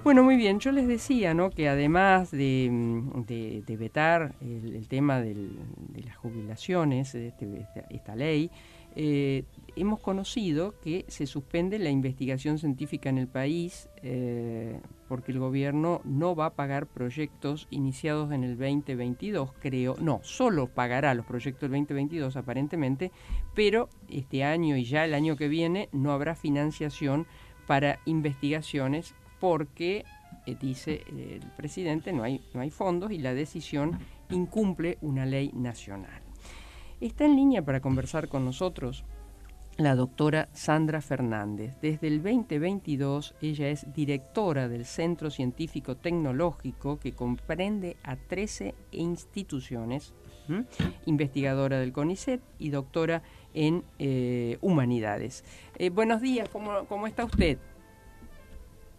Bueno, muy bien. Yo les decía, ¿no?, que además de vetar el tema de las jubilaciones, esta ley, hemos conocido que se suspende la investigación científica en el país porque el gobierno no va a pagar proyectos iniciados en el 2022, creo. No, solo pagará los proyectos del 2022 aparentemente, pero este año y ya el año que viene no habrá financiación para investigaciones porque, dice el presidente, no hay fondos y la decisión incumple una ley nacional. Está en línea para conversar con nosotros la doctora Sandra Fernández. Desde el 2022 ella es directora del Centro Científico Tecnológico que comprende a 13 instituciones, investigadora del CONICET y doctora en Humanidades. Buenos días, ¿cómo está usted?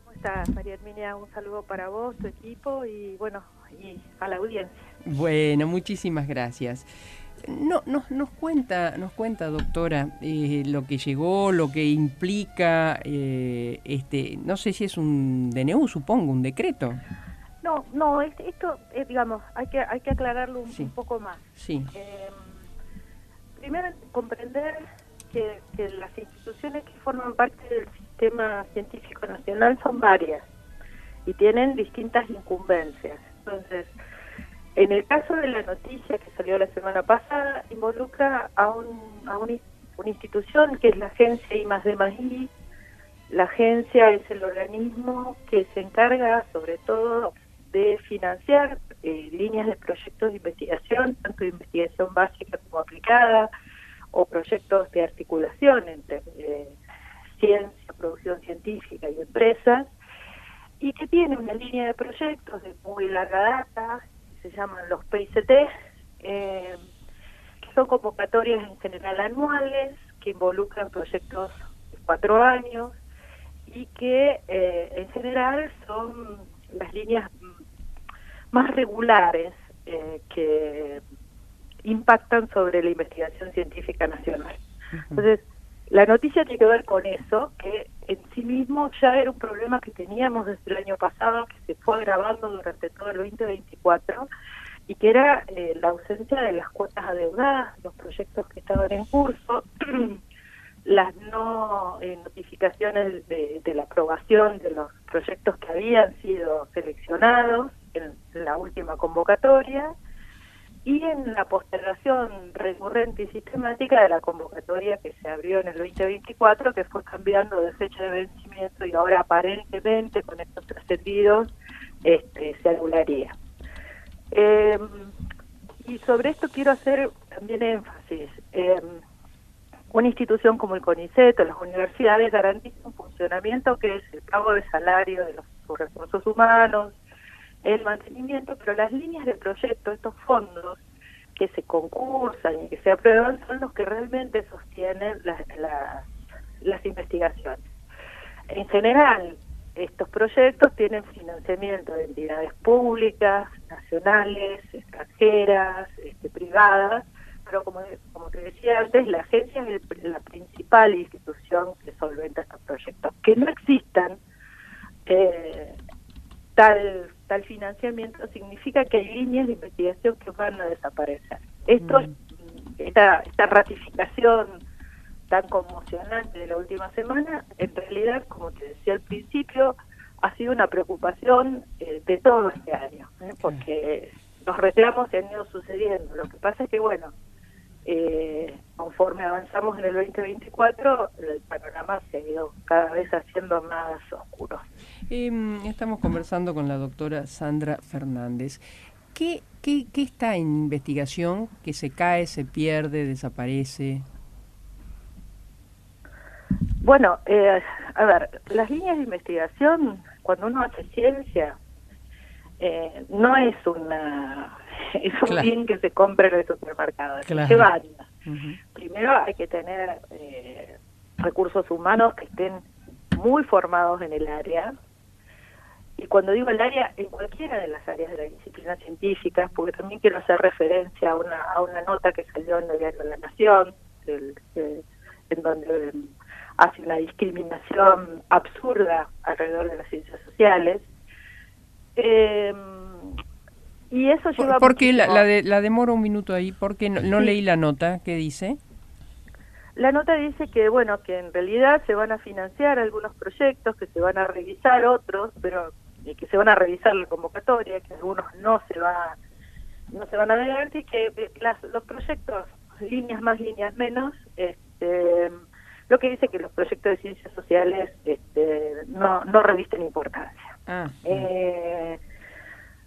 ¿Cómo estás, María Herminia? Un saludo para vos, tu equipo y bueno, y a la audiencia. Bueno, muchísimas gracias. Nos cuenta, doctora, lo que llegó, lo que implica, no sé si es un DNU, supongo, un decreto. No, esto, digamos, hay que aclararlo un poco más. Sí. Primero, comprender que las instituciones que forman parte del sistema científico nacional son varias y tienen distintas incumbencias. Entonces, en el caso de la noticia que salió la semana pasada, involucra a una institución que es la agencia I+D+I. La agencia es el organismo que se encarga sobre todo de financiar líneas de proyectos de investigación, tanto de investigación básica como aplicada, o proyectos de articulación entre ciencia, producción científica y empresas, y que tiene una línea de proyectos de muy larga data, que se llaman los PICT, que son convocatorias en general anuales, que involucran proyectos de 4 años, y que en general son las líneas más regulares que impactan sobre la investigación científica nacional. Entonces, la noticia tiene que ver con eso, que en sí mismo ya era un problema que teníamos desde el año pasado, que se fue agravando durante todo el 2024, y que era la ausencia de las cuotas adeudadas, los proyectos que estaban en curso, las no notificaciones de la aprobación de los proyectos que habían sido seleccionados en la última convocatoria, y en la postergación recurrente y sistemática de la convocatoria que se abrió en el 2024, que fue cambiando de fecha de vencimiento y ahora aparentemente con estos trascendidos se anularía. Y sobre esto quiero hacer también énfasis. Una institución como el CONICET o las universidades garantizan un funcionamiento que es el pago de salario de sus recursos humanos, el mantenimiento, pero las líneas de proyecto, estos fondos que se concursan y que se aprueban, son los que realmente sostienen las investigaciones. En general, estos proyectos tienen financiamiento de entidades públicas, nacionales, extranjeras, privadas, pero como te decía antes, la agencia es la principal institución que solventa estos proyectos. Que no existan tal financiamiento significa que hay líneas de investigación que van a desaparecer. Esta ratificación tan conmocionante de la última semana, en realidad, como te decía al principio, ha sido una preocupación de todo este año, porque los reclamos se han ido sucediendo. Lo que pasa es que, bueno, conforme avanzamos en el 2024, el panorama se ha ido cada vez haciendo más oscuro. Estamos conversando con la doctora Sandra Fernández. ¿Qué está en investigación que se cae, se pierde, desaparece? Bueno, a ver, las líneas de investigación, cuando uno hace ciencia, no es un bien que se compra en el supermercado, lleva años. Primero hay que tener recursos humanos que estén muy formados en el área, y cuando digo el área, en cualquiera de las áreas de la disciplina científica, porque también quiero hacer referencia a una nota que salió en el diario La Nación, en donde hace una discriminación absurda alrededor de las ciencias sociales. Y eso lleva ¿Por qué muchísimo. la demoro un minuto ahí? Porque no Sí. leí la nota. ¿Qué dice? La nota dice que, bueno, que en realidad se van a financiar algunos proyectos, que se van a revisar otros, pero que se van a revisar la convocatoria, que algunos no se van a adelante, y que los proyectos, líneas más, líneas menos, lo que dice que los proyectos de ciencias sociales no revisten importancia.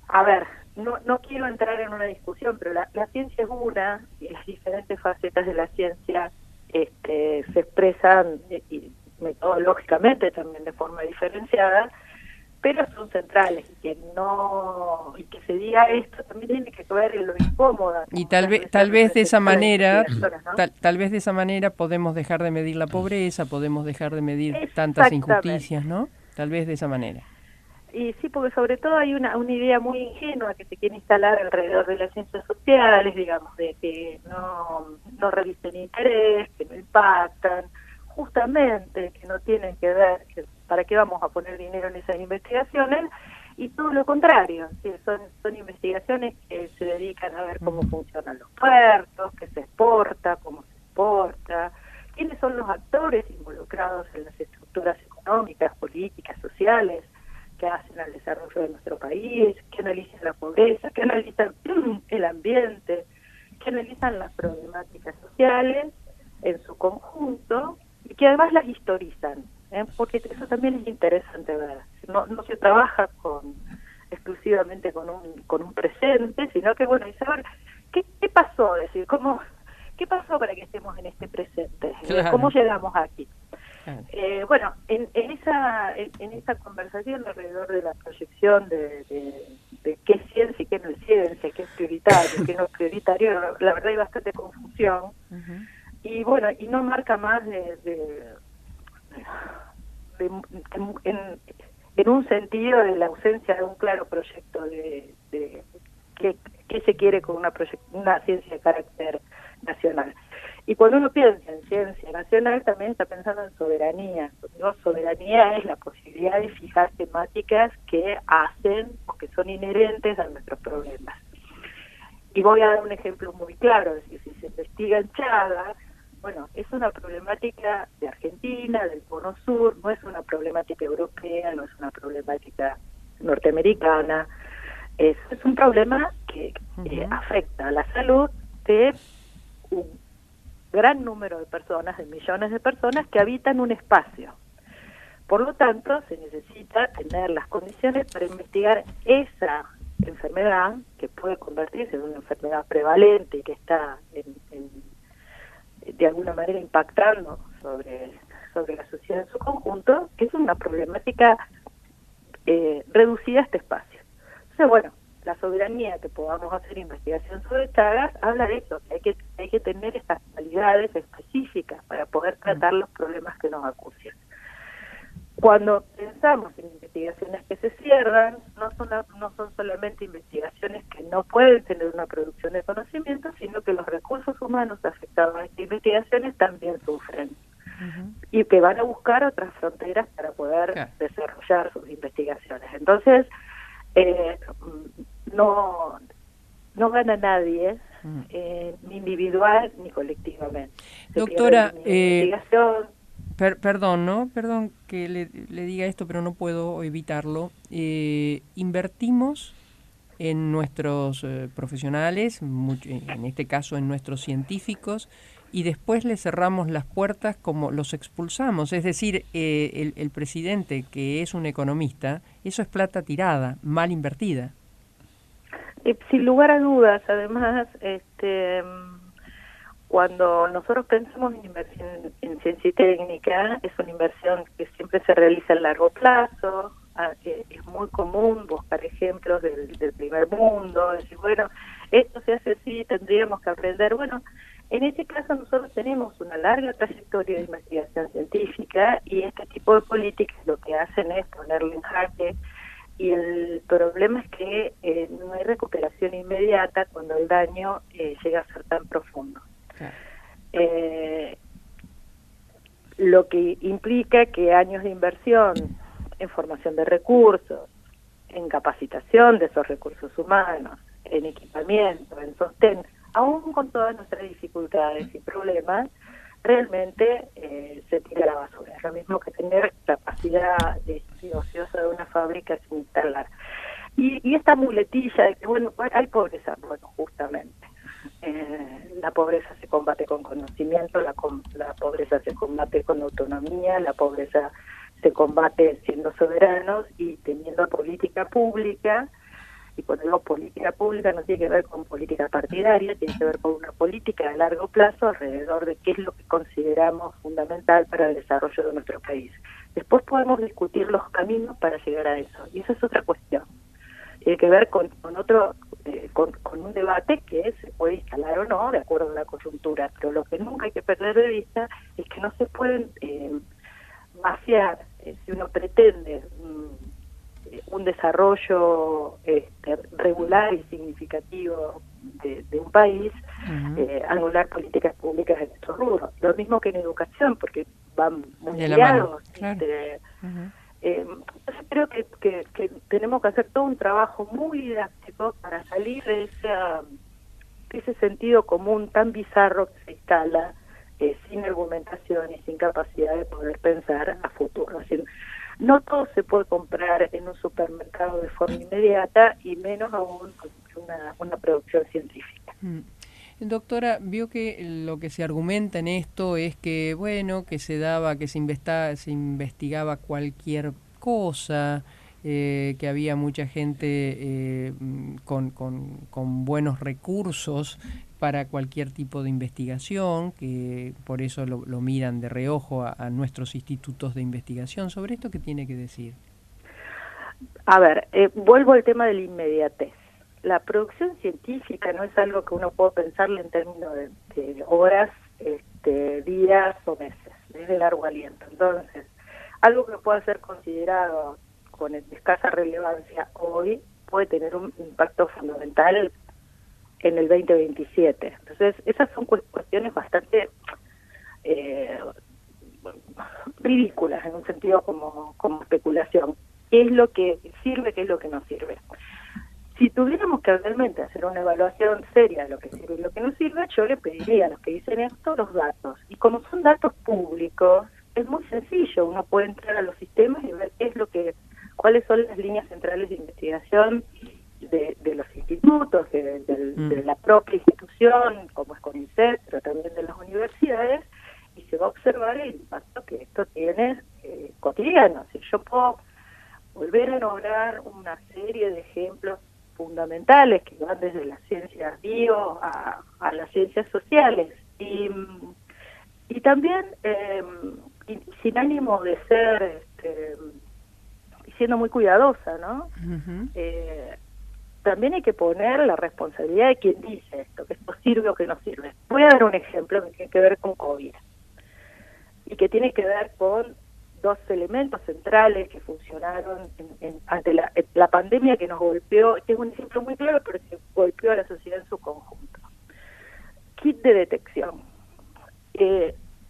A ver, no quiero entrar en una discusión, pero la ciencia es una, y las diferentes facetas de la ciencia se expresan metodológicamente también de forma diferenciada, pero son centrales, y que se diga esto también tiene que ver en lo incómoda. Y tal vez de esa manera, ¿no? tal vez de esa manera podemos dejar de medir la pobreza, podemos dejar de medir tantas Exactamente. injusticias, ¿no? Tal vez de esa manera. Y sí, porque sobre todo hay una idea muy ingenua que se quiere instalar alrededor de las ciencias sociales, digamos, de que no revisten interés, que no impactan, justamente que no tienen que ver, que para qué vamos a poner dinero en esas investigaciones, y todo lo contrario, ¿sí? Son investigaciones que se dedican a ver cómo funcionan los puertos, qué se exporta, cómo se exporta, quiénes son los actores involucrados en las estructuras económicas, políticas, sociales, que hacen al desarrollo de nuestro país, que analizan la pobreza, que analizan el ambiente, que analizan las problemáticas sociales en su conjunto y que además las historizan, porque eso también es interesante ver. No se trabaja exclusivamente con un presente, sino que, bueno, y saber qué pasó, es decir, qué pasó para que estemos en este presente, Claro. cómo llegamos aquí. Claro. Bueno, en esa conversación alrededor de la proyección de qué es ciencia y qué no es ciencia, qué es prioritario, qué no es prioritario, la verdad hay bastante confusión. Y bueno, y no marca más en un sentido de la ausencia de un claro proyecto de qué se quiere con una ciencia de carácter nacional. Y cuando uno piensa en ciencia nacional, también está pensando en soberanía. ¿No? Soberanía es la posibilidad de fijar temáticas que hacen o que son inherentes a nuestros problemas. Y voy a dar un ejemplo muy claro, es decir, si se investiga en Chagas, bueno, es una problemática de Argentina, del Cono Sur, no es una problemática europea, no es una problemática norteamericana, es un problema que afecta a la salud de un gran número de personas, de millones de personas que habitan un espacio. Por lo tanto, se necesita tener las condiciones para investigar esa enfermedad, que puede convertirse en una enfermedad prevalente y que está de alguna manera impactando sobre la sociedad en su conjunto, que es una problemática reducida a este espacio. Entonces, bueno, la soberanía que podamos hacer investigación sobre Chagas habla de eso, que hay que tener estas cualidades específicas para poder tratar los problemas que nos acucian. Cuando pensamos en investigaciones que se cierran, no son solamente investigaciones que no pueden tener una producción de conocimiento, sino que los recursos humanos afectados a estas investigaciones también sufren. Y que van a buscar otras fronteras para poder desarrollar sus investigaciones. Entonces, no gana nadie, ni individual ni colectivamente. Doctora, investigación. Perdón que le diga esto, pero no puedo evitarlo. Invertimos en nuestros profesionales, en este caso en nuestros científicos, y después les cerramos las puertas como los expulsamos. Es decir, el presidente, que es un economista, eso es plata tirada, mal invertida. Sin lugar a dudas, además, cuando nosotros pensamos en inversión en ciencia y técnica, es una inversión que siempre se realiza a largo plazo. Es muy común buscar ejemplos del primer mundo, decir, bueno, esto se hace así, tendríamos que aprender. Bueno, en este caso nosotros tenemos una larga trayectoria de investigación científica y este tipo de políticas lo que hacen es ponerle en jaque, y el problema es que no hay recuperación inmediata cuando el daño llega a ser tan profundo. Lo que implica que años de inversión en formación de recursos, en capacitación de esos recursos humanos, en equipamiento, en sostén, aún con todas nuestras dificultades y problemas, realmente se tira a la basura. Es lo mismo que tener capacidad ociosa de una fábrica sin instalar. Y esta muletilla de que, bueno, hay pobreza, bueno, justamente. La pobreza se combate con conocimiento, la pobreza se combate con autonomía, la pobreza se combate siendo soberanos y teniendo política pública. Y cuando digo política pública no tiene que ver con política partidaria, tiene que ver con una política a largo plazo alrededor de qué es lo que consideramos fundamental para el desarrollo de nuestro país. Después podemos discutir los caminos para llegar a eso, y eso es otra cuestión. Tiene que ver con un debate que se puede instalar o no, de acuerdo a la coyuntura, pero lo que nunca hay que perder de vista es que no se pueden vaciar, si uno pretende un desarrollo regular y significativo de un país, anular políticas públicas en estos rubros. Lo mismo que en educación, porque van muy ligados. Claro. Entonces creo que tenemos que hacer todo un trabajo muy didáctico para salir de ese sentido común tan bizarro que se instala sin argumentación y sin capacidad de poder pensar a futuro. Es decir, no todo se puede comprar en un supermercado de forma inmediata y menos aún con una producción científica. Doctora, vio que lo que se argumenta en esto es que, bueno, que se investigaba cualquier cosa, que había mucha gente con buenos recursos para cualquier tipo de investigación, que por eso lo miran de reojo a nuestros institutos de investigación. ¿Sobre esto qué tiene que decir? A ver, vuelvo al tema de la inmediatez. La producción científica no es algo que uno pueda pensarle en términos de horas, días o meses, es de largo aliento. Entonces, algo que pueda ser considerado con escasa relevancia hoy puede tener un impacto fundamental en el 2027. Entonces, esas son cuestiones bastante ridículas en un sentido como especulación. ¿Qué es lo que sirve, qué es lo que no sirve? Si tuviéramos que realmente hacer una evaluación seria de lo que sirve y lo que no sirve, yo le pediría a los que dicen esto los datos. Y como son datos públicos, es muy sencillo. Uno puede entrar a los sistemas y ver cuáles son las líneas centrales de investigación de los institutos, de la propia institución, como es CONICET, pero también de las universidades, y se va a observar el impacto que esto tiene cotidiano. Si yo puedo volver a nombrar una serie de ejemplos fundamentales que van desde las ciencias bio a las ciencias sociales y también sin ánimo de ser siendo muy cuidadosa, ¿no? También hay que poner la responsabilidad de quien dice esto, que esto sirve o que no sirve. Voy a dar un ejemplo que tiene que ver con COVID y que tiene que ver con dos elementos centrales que funcionaron ante la pandemia que nos golpeó, que es un ejemplo muy claro, pero que golpeó a la sociedad en su conjunto. Kit de detección.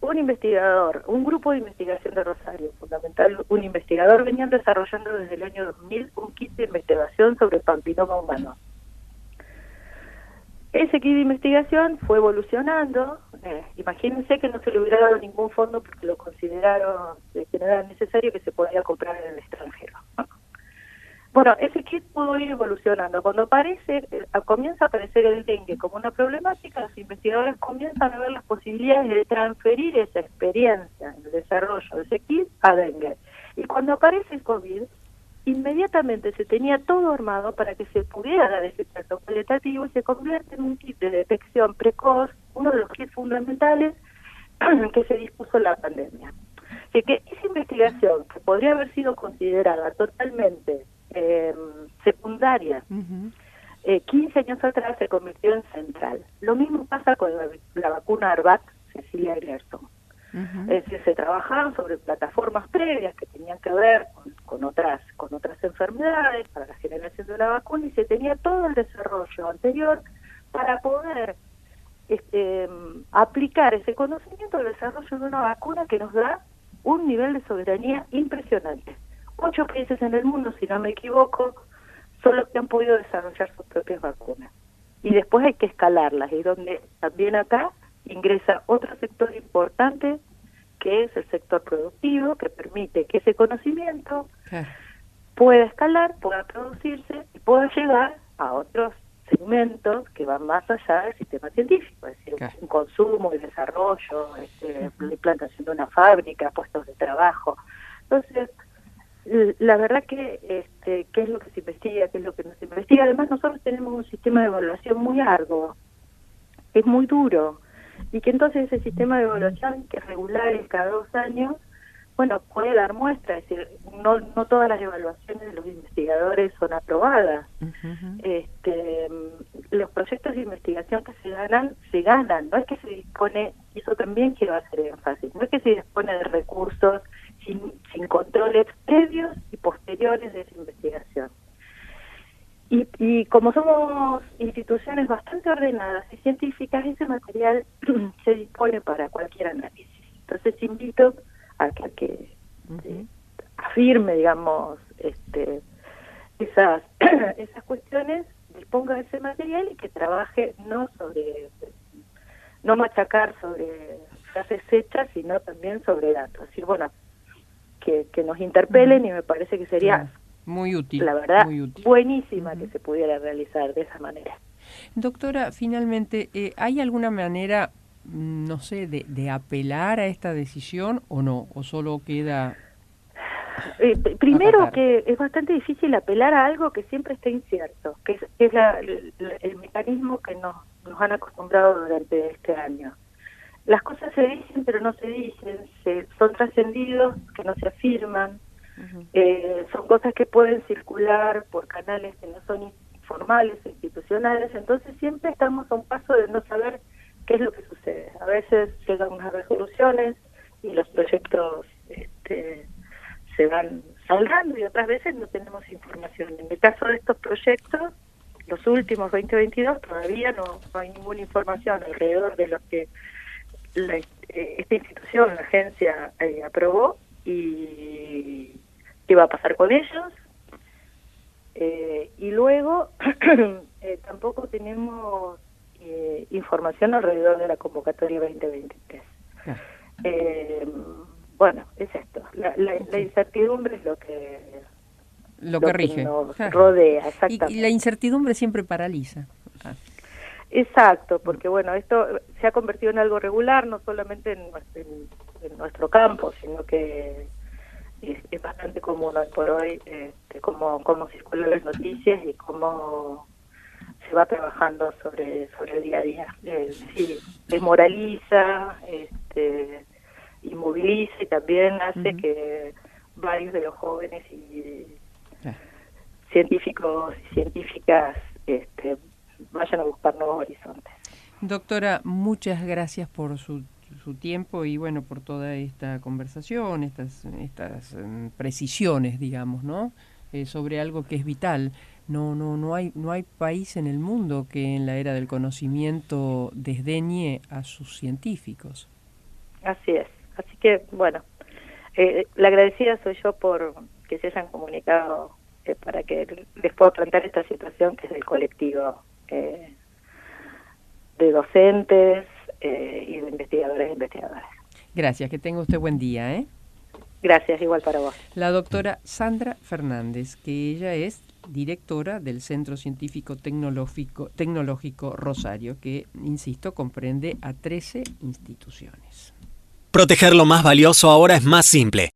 Un investigador, un grupo de investigación de Rosario, fundamental, un investigador, venían desarrollando desde el año 2000 un kit de investigación sobre el papiloma humano. Ese kit de investigación fue evolucionando. Imagínense que no se le hubiera dado ningún fondo porque lo consideraron que no era necesario, que se podía comprar en el extranjero. Bueno, ese kit pudo ir evolucionando. Cuando comienza a aparecer el dengue como una problemática, los investigadores comienzan a ver las posibilidades de transferir esa experiencia en el desarrollo de ese kit a dengue. Y cuando aparece el COVID, inmediatamente se tenía todo armado para que se pudiera dar ese trato cualitativo y se convierte en un kit de detección precoz, uno de los kits fundamentales que se dispuso en la pandemia. Que esa investigación, que podría haber sido considerada totalmente secundaria, 15 años atrás se convirtió en central. Lo mismo pasa con la vacuna ARVAC, Cecilia Grierson. Es decir, se trabajaban sobre plataformas previas que tenían que ver con otras enfermedades para la generación de una vacuna y se tenía todo el desarrollo anterior para poder aplicar ese conocimiento al desarrollo de una vacuna que nos da un nivel de soberanía impresionante. 8 países en el mundo, si no me equivoco, son los que han podido desarrollar sus propias vacunas. Y después hay que escalarlas, y donde también acá ingresa otro sector importante, que es el sector productivo, que permite que ese conocimiento pueda escalar, pueda producirse y pueda llegar a otros segmentos que van más allá del sistema científico, es decir, un consumo y desarrollo, la implantación de una fábrica, puestos de trabajo. Entonces, la verdad que qué es lo que se investiga, qué es lo que no se investiga. Además, nosotros tenemos un sistema de evaluación muy largo, es muy duro, y que entonces ese sistema de evaluación, que es regular cada 2 años, bueno, puede dar muestra, es decir, no todas las evaluaciones de los investigadores son aprobadas. Los proyectos de investigación que se ganan, no es que se dispone, y eso también quiero hacer énfasis, no es que se dispone de recursos sin controles previos y posteriores de esa investigación. Y como somos instituciones bastante ordenadas y científicas, ese material se dispone para cualquier análisis. Entonces invito a que afirme, digamos, esas cuestiones, disponga de ese material y que trabaje no machacar sobre frases hechas, sino también sobre datos. Es decir, bueno, que nos interpelen, y me parece que sería muy útil, la verdad, muy útil, buenísima que se pudiera realizar de esa manera. Doctora, finalmente, ¿hay alguna manera, no sé, de apelar a esta decisión o no? ¿O solo queda...? Primero, que es bastante difícil apelar a algo que siempre está incierto, que es el mecanismo que nos han acostumbrado durante este año. Las cosas se dicen, pero no se dicen, son trascendidos que no se afirman, son cosas que pueden circular por canales que no son formales, institucionales, entonces siempre estamos a un paso de no saber qué es lo que sucede. A veces llegan unas resoluciones y los proyectos se van salgando, y otras veces no tenemos información. En el caso de estos proyectos, los últimos 2022, todavía no hay ninguna información alrededor de lo que esta institución, la agencia, aprobó, y qué va a pasar con ellos. Y luego tampoco tenemos información alrededor de la convocatoria 2023. Bueno, es esto, la incertidumbre es lo que rige, nos rodea, exactamente. Y la incertidumbre siempre paraliza. Exacto, porque bueno, esto se ha convertido en algo regular, no solamente en nuestro campo, sino que es bastante común hoy por hoy, cómo circulan las noticias y cómo se va trabajando sobre el día a día. Sí, desmoraliza, inmoviliza, y también hace que varios de los jóvenes y científicos y científicas vayan a buscar nuevos horizontes. Doctora, muchas gracias por su tiempo y bueno, por toda esta conversación, estas precisiones, digamos, ¿no? Sobre algo que es vital. No hay país en el mundo que en la era del conocimiento desdeñe a sus científicos. Así es. Así que, bueno, la agradecida soy yo por que se hayan comunicado para que les pueda plantear esta situación, que es del colectivo de docentes y de investigadores e investigadoras. Gracias, que tenga usted buen día, ¿eh? Gracias, igual para vos. La doctora Sandra Fernández, que ella es directora del Centro Científico Tecnológico Rosario, que, insisto, comprende a 13 instituciones. Proteger lo más valioso ahora es más simple.